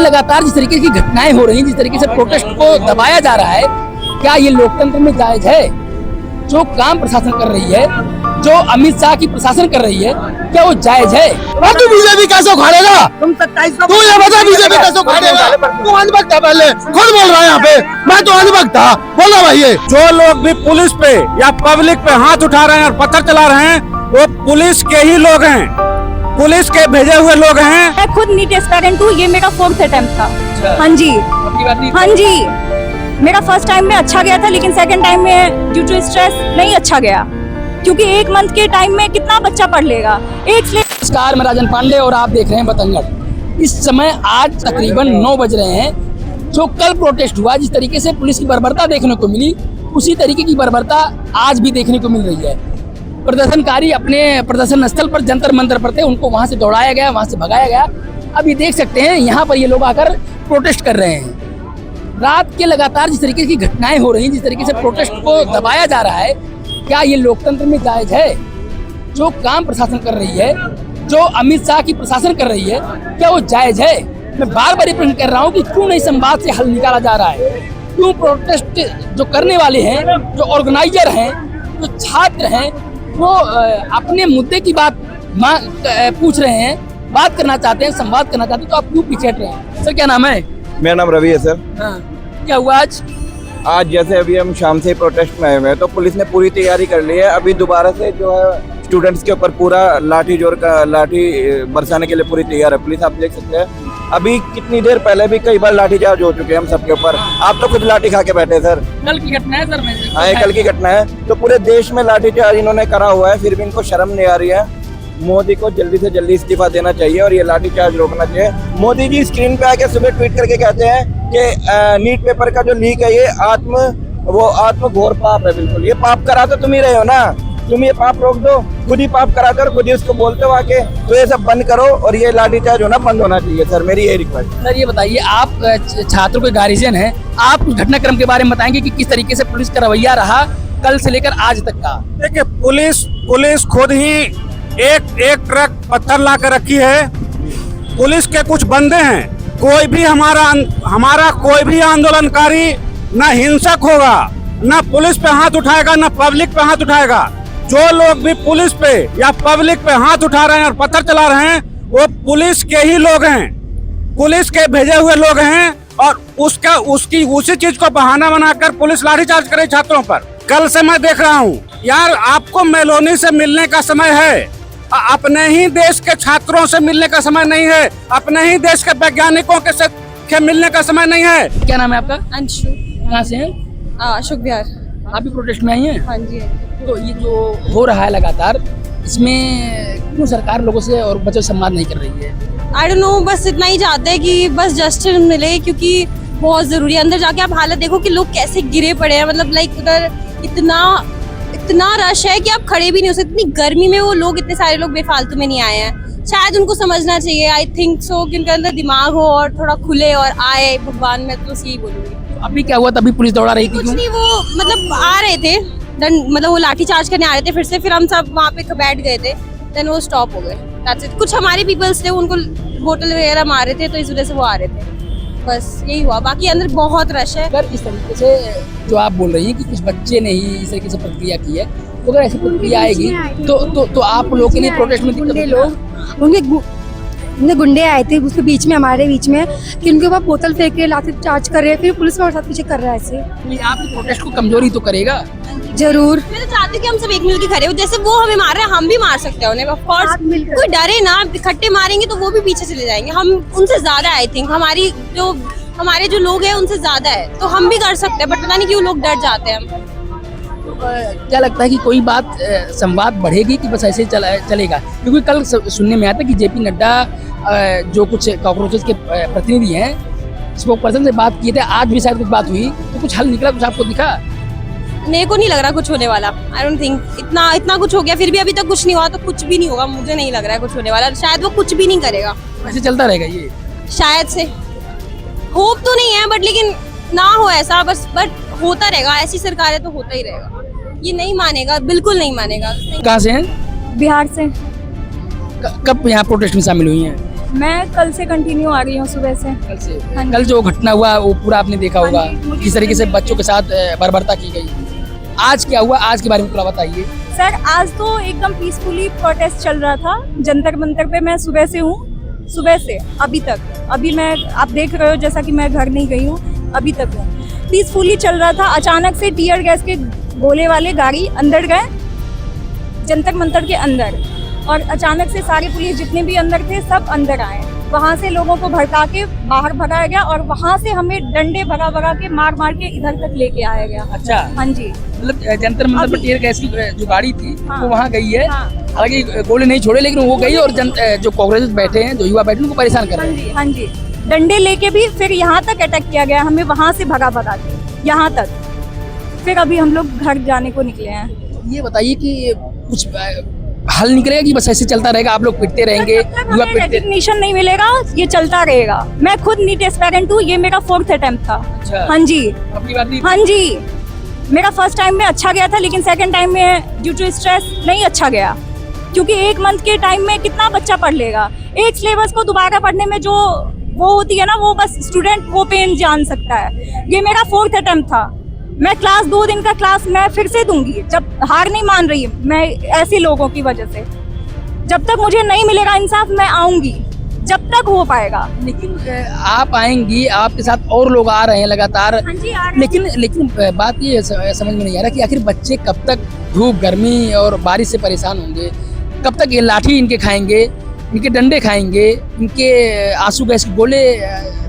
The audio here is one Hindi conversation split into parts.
लगातार जिस तरीके की घटनाएं हो रही हैं, जिस तरीके से प्रोटेस्ट को दबाया जा रहा है, क्या ये लोकतंत्र में जायज है? जो काम प्रशासन कर रही है, जो अमित शाह की प्रशासन कर रही है, क्या वो जायज है? और तू बीजेपी कैसे उखाड़ेगा? तुम 27 तू ये बता बीजेपी कैसे उखाड़ेगा? तू अनभक्त था, पहले खुद बोल रहा है यहाँ पे, मैं तो अनभक्त था। बोला भाई, ये जो लोग भी पुलिस पे या पब्लिक पे हाथ उठा रहे हैं और पत्थर चला रहे हैं, वो पुलिस के ही लोग हैं, पुलिस के भेजे हुए लोग हैं। मैं खुद नीट एस्पायरेंट हूँ, ये मेरा 4th अटेम्प्ट था। हाँ जी, हाँ जी, मेरा फर्स्ट टाइम में अच्छा गया था, लेकिन सेकंड टाइम में ड्यू टू स्ट्रेस नहीं अच्छा गया, क्योंकि 1 मंथ के टाइम में कितना बच्चा पढ़ लेगा। नमस्कार, मैं राजन पांडे और आप देख रहे हैं बतंगड़। इस समय आज तकरीबन 9 बज रहे हैं। जो कल प्रोटेस्ट हुआ, जिस तरीके से पुलिस की बर्बरता देखने को मिली, उसी तरीके की बर्बरता आज भी देखने को मिल रही है। प्रदर्शनकारी अपने प्रदर्शन स्थल पर जंतर मंतर पर थे, उनको वहां से दौड़ाया गया, वहां से भगाया गया। अब ये देख सकते हैं यहाँ पर ये लोग आकर प्रोटेस्ट कर रहे हैं। रात के लगातार जिस तरीके की घटनाएं हो रही हैं, जिस तरीके से प्रोटेस्ट को दबाया जा रहा है, क्या ये लोकतंत्र में जायज है? जो काम प्रशासन कर रही है, जो अमित शाह की प्रशासन कर रही है, क्या वो जायज है? मैं बार बार ये प्रश्न कर रहा हूँ कि क्यों नहीं संवाद से हल निकाला जा रहा है? क्यों प्रोटेस्ट जो करने वाले हैं, जो ऑर्गेनाइजर हैं, जो छात्र हैं, वो अपने मुद्दे की बात पूछ रहे हैं, बात करना चाहते हैं, संवाद करना चाहते हैं, तो आप क्यों पीछे हट रहे हैं? सर क्या नाम है? मेरा नाम रवि है सर। हाँ, क्या हुआ आज? आज जैसे अभी हम शाम से ही प्रोटेस्ट में आए हुए हैं, तो पुलिस ने पूरी तैयारी कर ली है। अभी दोबारा से जो है स्टूडेंट्स के ऊपर पूरा लाठी बरसाने के लिए पूरी तैयार है पुलिस। आप देख सकते हैं अभी कितनी देर पहले भी कई बार लाठीचार्ज हो चुके हैं हम सबके ऊपर। आप तो खुद लाठी खा के बैठे सर। कल की घटना है सर। हाँ, कल की घटना है। तो पूरे देश में लाठीचार्ज इन्होंने करा हुआ है, फिर भी इनको शर्म नहीं आ रही है। मोदी को जल्दी से जल्दी इस्तीफा देना चाहिए और ये लाठीचार्ज रोकना चाहिए। मोदी जी स्क्रीन पे आके सुबह ट्वीट करके कहते हैं कि नीट पेपर का जो लीक है, ये आत्म घोर पाप है। बिल्कुल, ये पाप करा तो तुम ही रहे हो ना, तुम ये पाप रोक दो। खुद ही पाप कराते हो, खुद ही उसको बोलते हो आके। तो ये सब बंद करो और ये लाठीचार्ज होना बंद होना चाहिए सर, मेरी यही रिक्वेस्ट। सर ये बताइए, आप छात्रों के गार्जियन हैं, आप घटनाक्रम के बारे में बताएंगे कि किस तरीके से पुलिस का रवैया रहा कल से लेकर आज तक का? देखिए, पुलिस खुद ही एक ट्रक पत्थर ला कर रखी है। पुलिस के कुछ बंदे हैं, कोई भी हमारा कोई भी आंदोलनकारी न हिंसक होगा, न पुलिस पे हाथ उठाएगा, न पब्लिक पे हाथ उठाएगा। जो लोग भी पुलिस पे या पब्लिक पे हाथ उठा रहे हैं और पत्थर चला रहे हैं, वो पुलिस के ही लोग हैं, पुलिस के भेजे हुए लोग हैं। और उसी चीज को बहाना बनाकर पुलिस लाठीचार्ज करे छात्रों पर। कल से मैं देख रहा हूँ यार, आपको मेलोनी से मिलने का समय है, अपने ही देश के छात्रों से मिलने का समय नहीं है, अपने ही देश के वैज्ञानिकों के मिलने का समय नहीं है। क्या नाम है आपका? अंशु। कहाँ से हैं? अशोक विहार। आप भी प्रोटेस्ट में आई हैं? हाँ जी। तो ये जो हो रहा है लगातार, इसमें क्यों सरकार लोगों से और बच्चों से संवाद नहीं कर रही है? आई डोंट नो, बस इतना ही चाहते हैं कि बस जस्टिस मिले, क्योंकि बहुत जरूरी है। अंदर जाके आप हालत देखो कि लोग कैसे गिरे पड़े हैं, मतलब लाइक उधर इतना रश है कि आप खड़े भी नहीं हो सकते। इतनी गर्मी में वो लोग, इतने सारे लोग बेफालतू में नहीं आए हैं। शायद उनको समझना चाहिए, आई थिंक सो, कि उनके अंदर दिमाग हो और थोड़ा खुले और आए भगवान। में तो यही बोलूंगी। अभी क्या हुआ? तभी पुलिस दौड़ा रही थी? कुछ नहीं, वो मतलब आ रहे थे, मतलब वो लाठी चार्ज करने आ रहे थे, फिर हम सब वहाँ पे बैठ गए थे, देन वो स्टॉप हो गए। कुछ हमारे पीपल्स थे, उनको बोतल वगैरह मार रहे थे, तो इस वजह से वो आ रहे थे। बस यही हुआ, बाकी अंदर बहुत रश है। अगर इस तरीके से जो आप बोल रही हैं कि कुछ बच्चे ने ही इस तरीके से प्रतिक्रिया की है, तो अगर ऐसी प्रतिक्रिया आएगी तो आप लोगों के लिए प्रोटेस्ट में दिक्कत होगी? उनके गुंडे आए थे उसके बीच में, हमारे बीच में, कि उनके ऊपर बोतल फेंक के लाठी चार्ज कर रहे हैं, फिर पुलिस हमारे साथ पीछे कर रहा है ऐसे। आपकी प्रोटेस्ट को कमजोरी तो करेगा जरूर। मैं तो चाहती हूँ कि हम सब एक मिल के खड़े हो, जैसे वो हमें मार रहे हैं हम भी मार सकते हैं उन्हें। ऑफ कोर्स कोई डरे ना, इकट्ठे मारेंगे तो वो भी पीछे चले जाएंगे। हम उनसे ज्यादा, आई थिंक हमारे जो लोग हैं उनसे ज्यादा है, तो हम भी कर सकते हैं, बट पता नहीं क्यों लोग डर जाते हैं। क्या लगता है कि कोई बात संवाद बढ़ेगी कि बस ऐसे चलेगा? क्योंकि कल सुनने में आया था कि जेपी नड्डा जो कुछ कॉकरोचेस के प्रतिनिधि हैं, स्पोक पर्सन से बात किए थे, आज भी शायद कुछ बात हुई, तो कुछ हल निकला? कुछ आपको दिखा? मेरे को नहीं लग रहा कुछ होने वाला। आई डोंट थिंक इतना कुछ हो गया, फिर भी अभी तक कुछ नहीं हुआ, तो कुछ भी नहीं होगा। मुझे नहीं लग रहा है कुछ होने वाला। शायद वो कुछ भी नहीं करेगा, ऐसे चलता रहेगा ये, शायद से। होप तो नहीं है, बट लेकिन ना हो ऐसा, बट होता रहेगा। ऐसी सरकार है तो होता ही रहेगा। ये नहीं मानेगा, बिल्कुल नहीं मानेगा। कहाँ से हैं? बिहार से। कब यहाँ प्रोटेस्ट में शामिल हुई हैं? मैं कल से कंटिन्यू आ रही हूँ सुबह से। कल से हाँ जी। कल जो घटना हुआ वो पूरा आपने देखा होगा, हाँ जी, मुझे किस तरीके से समझ बच्चों के साथ बर्बरता की गई। आज क्या हुआ, आज के बारे में थोड़ा बताइए। सर आज तो एकदम पीसफुली प्रोटेस्ट चल रहा था जंतर मंतर पे। मैं सुबह से हूँ, सुबह से अभी तक। अभी मैं, आप देख रहे हो जैसा कि मैं घर नहीं गई हूँ, अभी तक हूँ। पीसफुली चल रहा था, अचानक से टीयर गैस के गोले वाले गाड़ी अंदर गए जंतर मंतर के अंदर, और अचानक से सारे पुलिस जितने भी अंदर थे सब अंदर आए। वहाँ से लोगों को भड़का के बाहर भगाया गया और वहाँ से हमें डंडे भगा भगा के मार मार के इधर तक लेके आया गया। अच्छा, हाँ जी। मतलब जंतर मंतर पर टीयर गैस की जो गाड़ी थी हाँ। वो वहाँ गई है। हाँ। हालांकि गोले नहीं छोड़े, लेकिन वो गई और जो कांग्रेस बैठे हैं, जो युवा बैठे हैं, उनको परेशान कर हाँ रहे जी, हैं। हाँ जी। डंडे लेके भी फिर यहाँ तक अटैक किया गया, हमें वहाँ से भगा भगा के यहाँ तक। फिर अभी हम लोग घर जाने को निकले हैं। ये बताइए कि कुछ हल निकलेगा कि बस ऐसे चलता रहेगा, आप लोग पिटते रहेंगे, जब तक युवा हमें पिटते। रेजिग्नेशन नहीं मिलेगा ये चलता रहेगा। मैं खुद नीट एस्पायरेंट हूँ, ये मेरा 4th अटेम्प्ट था। अच्छा। हाँ जी, अपनी बात नहीं। हाँ जी। मेरा फर्स्ट टाइम में अच्छा गया था, लेकिन सेकंड टाइम में ड्यू टू स्ट्रेस नहीं अच्छा गया, क्योंकि 1 मंथ के टाइम में कितना बच्चा पढ़ लेगा। एक सिलेबस को दोबारा पढ़ने में जो वो होती है ना, वो बस स्टूडेंट वो पेन जान सकता है। ये मेरा 4th अटेम्प्ट था। मैं क्लास 2 दिन का क्लास मैं फिर से दूंगी, जब हार नहीं मान रही मैं ऐसे लोगों की वजह से। जब तक मुझे नहीं मिलेगा इंसाफ मैं आऊंगी, जब तक हो पाएगा। लेकिन आप आएंगी, आपके साथ और लोग आ रहे हैं लगातार। हाँ जी, आ रहे हैं। लेकिन बात ये समझ में नहीं आ रहा कि आखिर बच्चे कब तक धूप, गर्मी और बारिश से परेशान होंगे, कब तक ये लाठी इनके खाएंगे, इनके डंडे खाएंगे, इनके आंसू गैस के गोले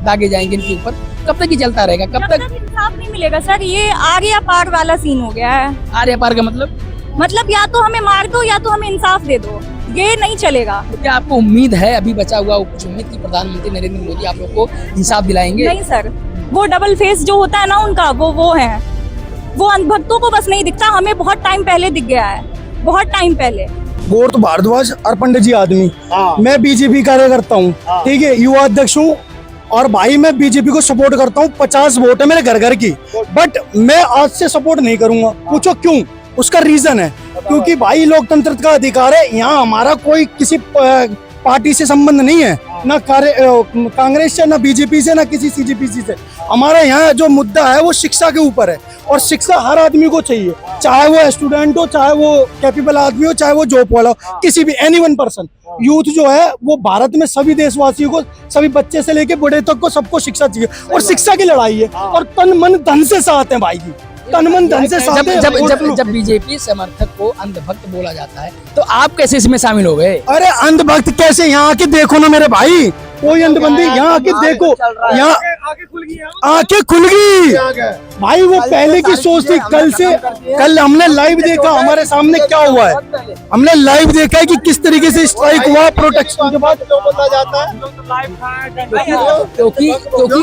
दागे जाएंगे इनके ऊपर, कब तक ये चलता रहेगा, कब जब तक? तक इंसाफ नहीं मिलेगा सर, ये आर्या पार वाला सीन हो गया है। आर्य पार का मतलब या तो हमें मार दो या तो हमें इंसाफ दे दो, ये नहीं चलेगा। तो क्या आपको उम्मीद है, अभी बचा हुआ कुछ उम्मीद की प्रधानमंत्री नरेंद्र मोदी आप लोग को इंसाफ दिलाएंगे? नहीं सर, वो डबल फेस जो होता है ना उनका, वो है। वो अंधभक्तों को बस नहीं दिखता, हमें बहुत टाइम पहले दिख गया है, बहुत टाइम पहले। गोर्त भारद्वाज और पंडित जी आदमी, मैं बीजेपी कार्यकर्ता हूँ, ठीक है, युवा अध्यक्ष हूँ, और भाई मैं बीजेपी को सपोर्ट करता हूँ। 50 वोट है मेरे घर घर की, बट मैं आज से सपोर्ट नहीं करूंगा। पूछो क्यों? उसका रीजन है क्योंकि भाई लोकतंत्र का अधिकार है। यहाँ हमारा कोई किसी पार्टी से संबंध नहीं है, ना कांग्रेस से, ना बीजेपी से, ना किसी सीजेपी से। हमारा यहाँ जो मुद्दा है वो शिक्षा के ऊपर है, और शिक्षा हर आदमी को चाहिए, चाहे वो स्टूडेंट हो, चाहे वो कैपेबल आदमी हो, चाहे वो जॉब वाला हो, किसी भी एनीवन पर्सन। यूथ जो है वो भारत में सभी देशवासियों को, सभी बच्चे से लेके बूढ़े तक को, सबको शिक्षा चाहिए, और शिक्षा की लड़ाई है, और तन मन धन से साथ है भाई जी, तन मन धन से साथ है। जब बीजेपी समर्थक को अंधभक्त बोला जाता है तो आप कैसे इसमें शामिल हो गए? अरे अंधभक्त कैसे? यहाँ आके देखो ना मेरे भाई, कोई अंधबंदी, यहाँ आके देखो, यहाँ आंखें खुल गई भाई। वो पहले की सोच थी, कल हमने लाइव देखा, हमारे सामने क्या हुआ है, हमने लाइव देखा है कि किस तरीके से स्ट्राइक हुआ प्रोटेक्शन के बाद। क्योंकि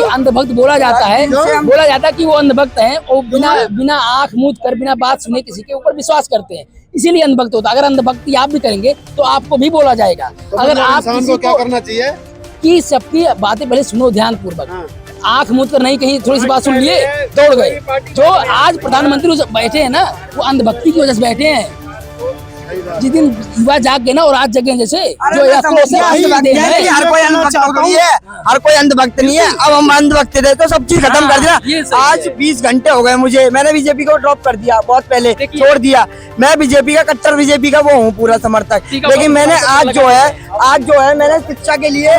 अंधभक्त बोला जाता है कि वो अंधभक्त हैं, और बिना आंख मूंद कर, बिना बात सुने किसी के ऊपर विश्वास करते हैं, इसीलिए अंधभक्त होता है। अगर अंधभक्ति आप भी करेंगे तो आपको भी बोला जाएगा। अगर आप इंसान को क्या करना चाहिए कि सबकी बातें पहले सुनो ध्यान पूर्वक, आंख मूंद कर नहीं, कहीं थोड़ी सी बात सुन लिए दौड़ गए। जो आज प्रधानमंत्री बैठे हैं ना, वो अंधभक्ति की वजह से बैठे हैं। जिस दिन युवा जाग गए ना, और आज जगह जैसे जो हर कोई अंधभक्त नहीं है, हर कोई अंधभक्त नहीं है। अब हम अंधभक्त थे तो सब चीज खत्म कर दिया। आज 20 घंटे हो गए मुझे, मैंने बीजेपी को ड्रॉप कर दिया, बहुत पहले छोड़ दिया। मैं बीजेपी का कट्टर बीजेपी का वो हूँ पूरा समर्थक, लेकिन मैंने आज जो है मैंने शिक्षा के लिए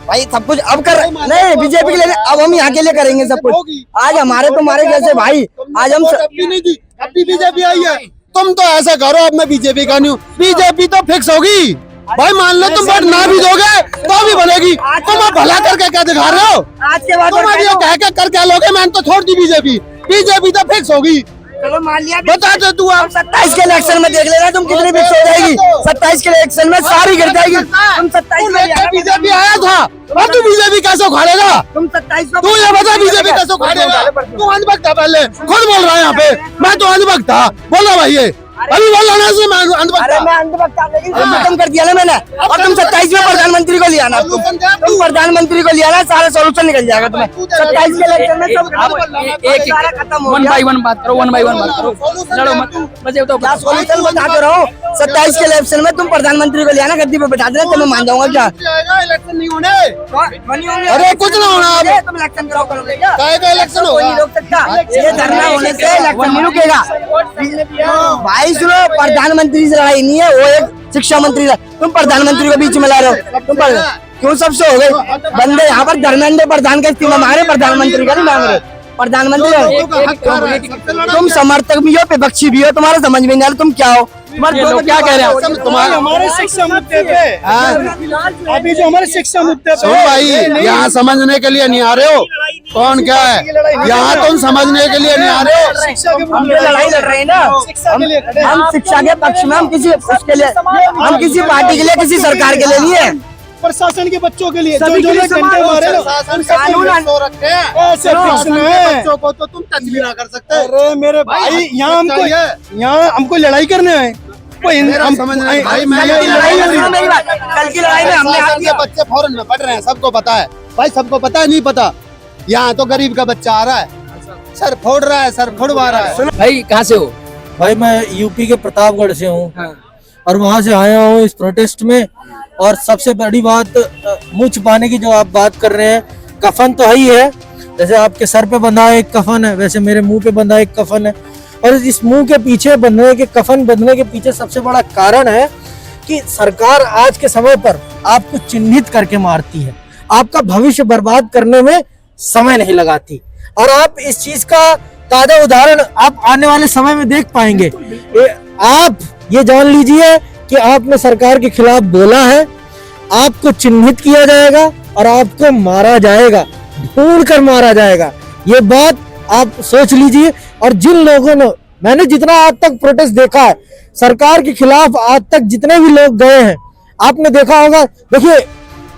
भाई सब कुछ अब कर नहीं बीजेपी के लिए, अब हम यहाँ के लिए करेंगे सब कुछ। आज हमारे तुम्हारे जैसे भाई, आज हम अभी बीजेपी आई है, तुम तो ऐसा करो, अब मैं बीजेपी का नहीं हूँ, बीजेपी तो फिक्स होगी भाई। मान लो तुम वोट ना भी दोगे तो भी बनेगी। तुम अब भला करके क्या दिखा रहे हो? आज के बाद तुम अभी कह के कर क्या लोगे? मैंने तो छोड़ दी बीजेपी, बीजेपी तो फिक्स होगी। चलो मान लिया, बता दे तू आप 27 के इलेक्शन में देख लेना तुम कितनी फिक्स हो जाएगी। 27 के इलेक्शन में सारी गिर जाएगी। तुम 27 में बीजेपी आया था, और तू बीजेपी कैसे उखाड़ेगा? तुम 27 तू ये बता बीजेपी कैसे उखाड़ेगा? तू अंधभक्त था, पहले खुद बोल रहा है यहाँ पे, मैं तो अंधभक्त था, बोला भाई ये अभी बोल रहा ना मैं अरे मैं अंधभक्त खत्म कर दिया ना मैंने, और तुम 27 में प्रधानमंत्री को लिया ना, तुम प्रधानमंत्री को लिया ना, सारा सोल्यूशन निकल जाएगा तुम्हें 27 के इलेक्शन में, सब एक खत्म हो वन गया। बाई वन बात करो, वन बाई वन बात करो, लड़ो मत, मुझे बताओ क्या सोल्यूशन बताते रहो। 27 के इलेक्शन में तुम प्रधानमंत्री को लिया ना, गद्दी पे बैठा देना, तो मैं मान जाऊंगा क्या? इलेक्शन नहीं होने, अरे कुछ ना होना, अब तुम इलेक्शन कराओ करोगे क्या? काहे का इलेक्शन कोई नहीं होगा? रोक सकता, ये धरना होने से इलेक्शन नहीं रुकेगा। भाई सुनो, प्रधानमंत्री से लड़ाई नहीं है, वो एक शिक्षा मंत्री है, तुम प्रधानमंत्री को बीच में ला रहे हो, तुम क्यों सबसे हो गए बंदे? यहाँ पर धर्मेंद्र प्रधान का इस्तीफा मांग रहे, प्रधानमंत्री का नहीं मांग रहे। प्रधानमंत्री तुम समर्थक भी हो, विपक्षी भी हो, तुम्हारा समझ में नहीं आ रहा तुम क्या हो, तुम्हारे दो क्या कह रहे हैं तुम्हारे हमारे शिक्षा मुद्दे पे, अभी जो हमारे शिक्षा मुद्दे पे भाई यहाँ समझने के लिए नहीं आ रहे हो, कौन क्या है यहाँ, तुम समझने के लिए नहीं आ रहे हो। शिक्षा के हम ये लड़ाई लड़ रहे हैं ना, शिक्षा के लिए खड़े हम शिक्षा के पक्ष में, हम किसी उसके लिए, हम किसी पार्टी के लिए, किसी सरकार के लिए नहीं है, प्रशासन के बच्चों के लिए, सभी जो के लिए घंटे समान मारे ना, कानून ऐसे फिक्स है। बच्चों को तो तुम टच भी ना कर सकते। अरे मेरे भाई, यहाँ हमको लड़ाई करने आए, हम समझ रहे हैं भाई, मैं कल की लड़ाई में हमने हाथ दिया। बच्चे फौरन में पढ़ रहे हैं, सबको पता है भाई, सबको पता है, नहीं पता यहाँ तो गरीब का बच्चा आ रहा है, सर फोड़ रहा है, सर फोड़वा रहा है। भाई कहाँ से हो? भाई मैं यूपी के प्रतापगढ़ से हूँ, हाँ। और वहाँ से आया हूँ इस प्रोटेस्ट में। और सबसे बड़ी बात, मुँह छुपाने की जो आप बात कर रहे हैं, कफन तो है ही है, जैसे आपके सर पे बंधा एक कफन है, वैसे मेरे मुंह पे बंधा एक कफन है। और इस मुंह के पीछे बंधने के, कफन बंधने के पीछे सबसे बड़ा कारण है कि सरकार आज के समय पर आपको चिन्हित करके मारती है, आपका भविष्य बर्बाद करने में समय नहीं लगाती। और आप इस चीज का ताजा उदाहरण आप आने वाले समय में देख पाएंगे। आप ये जान लीजिए कि आपने सरकार के खिलाफ बोला है, आपको चिन्हित किया जाएगा और आपको मारा जाएगा, ढूंढ कर मारा जाएगा। ये बात आप सोच लीजिए। और जिन लोगों ने, मैंने जितना आज तक प्रोटेस्ट देखा है सरकार के खिलाफ, आज तक जितने भी लोग गए हैं, आपने देखा होगा, देखिए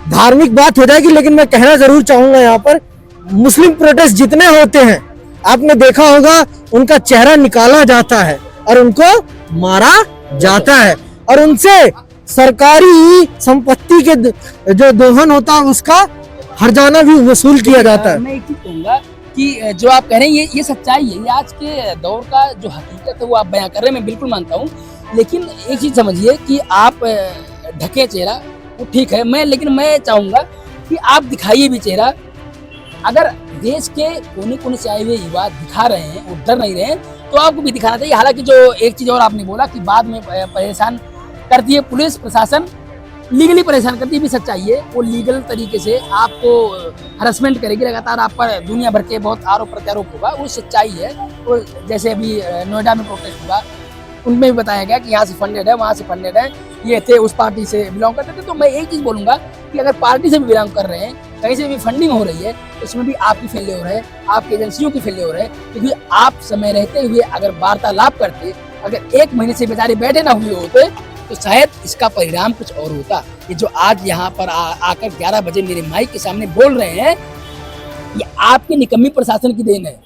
धार्मिक बात हो जाएगी लेकिन मैं कहना जरूर चाहूंगा, यहाँ पर मुस्लिम प्रोटेस्ट जितने होते हैं आपने देखा होगा, उनका चेहरा निकाला जाता है और उनको मारा जाता है, और उनसे सरकारी संपत्ति के जो दोहन होता है उसका हर्जाना भी वसूल किया जाता है। मैं एक चीज कहूंगा कि जो आप कह रहे हैं ये सच्चाई है, ये आज के दौर का जो हकीकत है वो आप बयां कर रहे हैं, मैं बिल्कुल मानता हूँ। लेकिन एक चीज समझिए कि आप ढके चेहरा वो ठीक है, लेकिन मैं चाहूंगा कि आप दिखाइए भी चेहरा। अगर देश के कोने कोने से आए हुए युवा दिखा रहे हैं, वो डर नहीं रहे हैं, तो आपको भी दिखाना चाहिए। हालांकि जो एक चीज और आपने बोला कि बाद में परेशान करती है पुलिस प्रशासन, लीगली परेशान करती है, भी सच्चाई है। वो लीगल तरीके से आपको हरासमेंट करेगी लगातार, आप पर दुनिया भर के बहुत आरोप प्रत्यारोप होगा, वो सच्चाई है। वो जैसे अभी नोएडा में प्रोटेस्ट हुआ, उनमें भी बताया गया कि यहाँ से फंडेड है, वहाँ से फंडेड है, ये थे उस पार्टी से बिलोंग करते थे। तो मैं एक चीज़ बोलूँगा कि अगर पार्टी से भी बिलोंग कर रहे हैं, कहीं से भी फंडिंग हो रही है, तो उसमें भी आपकी फेलियर है, आपकी एजेंसियों की फेलियर है। क्योंकि आप समय रहते हुए अगर वार्तालाप करते, अगर 1 महीने से बेचारे बैठे ना हुए होते, तो शायद इसका परिणाम कुछ और होता। ये जो आज यहाँ पर आकर 11 बजे मेरे माइक के सामने बोल रहे हैं, ये आपकी निकम्मी प्रशासन की देन है,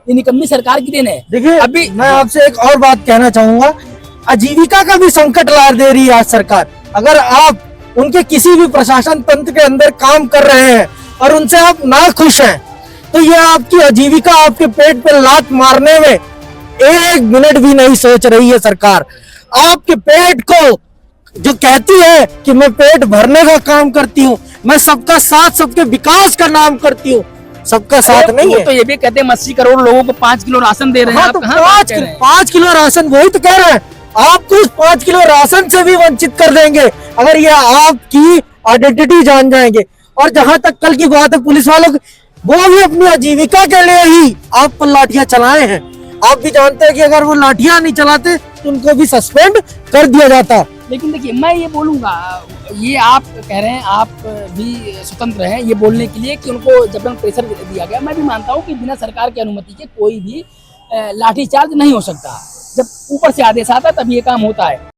ये निकम्मी सरकार की देन है। देखिए अभी मैं आपसे एक और बात कहना चाहूंगा, आजीविका का भी संकट ला दे रही है आज सरकार। अगर आप उनके किसी भी प्रशासन तंत्र के अंदर काम कर रहे हैं और उनसे आप ना खुश हैं, तो ये आपकी आजीविका, आपके पेट पे लात मारने में 1 मिनट भी नहीं सोच रही है सरकार। आपके पेट को जो कहती है कि मैं पेट भरने का काम करती हूँ, मैं सबका साथ, सबके विकास का नाम करती हूँ, सबका साथ नहीं है। तो ये भी कहते हैं 80 करोड़ लोगों को 5 किलो राशन दे रहे हैं। हाँ, तो 5 किलो राशन, वही तो कह रहे हैं, आपको उस 5 किलो राशन से भी वंचित कर देंगे अगर ये आपकी आइडेंटिटी जान जाएंगे। और जहां तक कल की बात है पुलिस वालों की, वो भी अपनी आजीविका के लिए ही आप पर लाठियां चलाए हैं। आप भी जानते हैं कि अगर वो लाठियां नहीं चलाते तो उनको भी सस्पेंड कर दिया जाता। लेकिन देखिए मैं ये बोलूंगा, ये आप कह रहे हैं, आप भी स्वतंत्र हैं ये बोलने के लिए कि उनको जबरन प्रेशर दिया गया। मैं भी मानता हूँ कि बिना सरकार की अनुमति के कोई भी लाठीचार्ज नहीं हो सकता। जब ऊपर से आदेश आता है तब ये काम होता है।